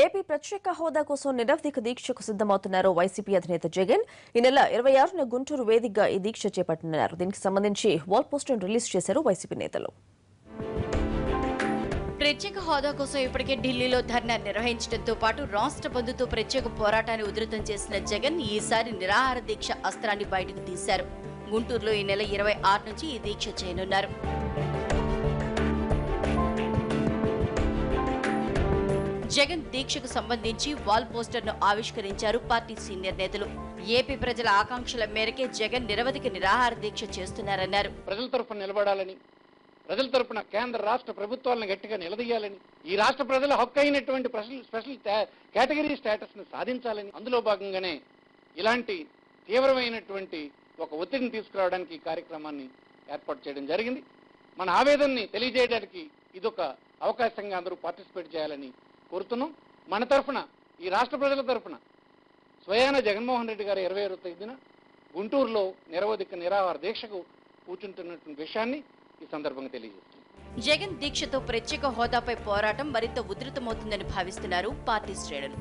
AP ప్రత్యేక హోదా కోసం నిరవధిక దీక్షకు సిద్దమవుతున్నారు వైసీపీ అధినేత జగన్. ఈ నెల 26న గుంటూరు వేదికగా ఈ దీక్ష చేపట్టనున్నారు. దీనికి సంబంధించి వాల్ పోస్టర్ను రిలీజ్ చేశారు వైసీపీ నేతలు. ప్రత్యేక హోదా కోసం ఇప్పటికే ఢిల్లీలో ధర్నా నిర్వహించడంతో పాటు రాష్ట్ర బంధుతో ప్రత్యేక పోరాటాన్ని ఉధృతం చేసిన జగన్ ఈసారి నిరాహార దీక్ష అస్త్రాన్ని బయటకు తీశారు. గుంటూరులో ఈ నెల 26 నుంచి ఈ దీక్ష చేయనున్నారు. జగన్ దీక్షకు సంబంధించి వాల్ పోస్టర్ను ఆవిష్కరించారు పార్టీ సీనియర్ నేతలు. ఏపీ ప్రజల ఆకాంక్షల మేరకే జగన్ నిరవధిక నిరాహార దీక్ష చేస్తున్నారన్నారు. ప్రజల తరఫున నిలబడాలని, ప్రజల తరఫున కేంద్ర రాష్ట్ర ప్రభుత్వాలను గట్టిగా నిలదీయాలని, ఈ రాష్ట్ర ప్రజల హక్కు అయినటువంటి స్పెషల్ కేటగిరీ స్టేటస్ ను సాధించాలని, అందులో భాగంగానే ఇలాంటి తీవ్రమైనటువంటి ఒక ఒత్తిడిని తీసుకురావడానికి ఈ కార్యక్రమాన్ని ఏర్పాటు చేయడం జరిగింది. మన ఆవేదనని తెలియజేయడానికి ఇదొక అవకాశంగా అందరూ పార్టిసిపేట్ చేయాలని కోరుతున్నాం. మన తరఫున, ఈ రాష్ట్ర ప్రజల తరఫున స్వయాన జగన్మోహన్ రెడ్డి గారు 26వ తేదీన గుంటూరులో నిరవధిక నిరాహార దీక్షకు కూర్చుంటున్నటువంటి విషయాన్ని ఈ సందర్భంగా తెలియజేస్తున్నాం. జగన్ దీక్షతో ప్రత్యేక హోదాపై పోరాటం మరింత ఉధృతమవుతుందని భావిస్తున్నారు పార్టీ శ్రేణులు.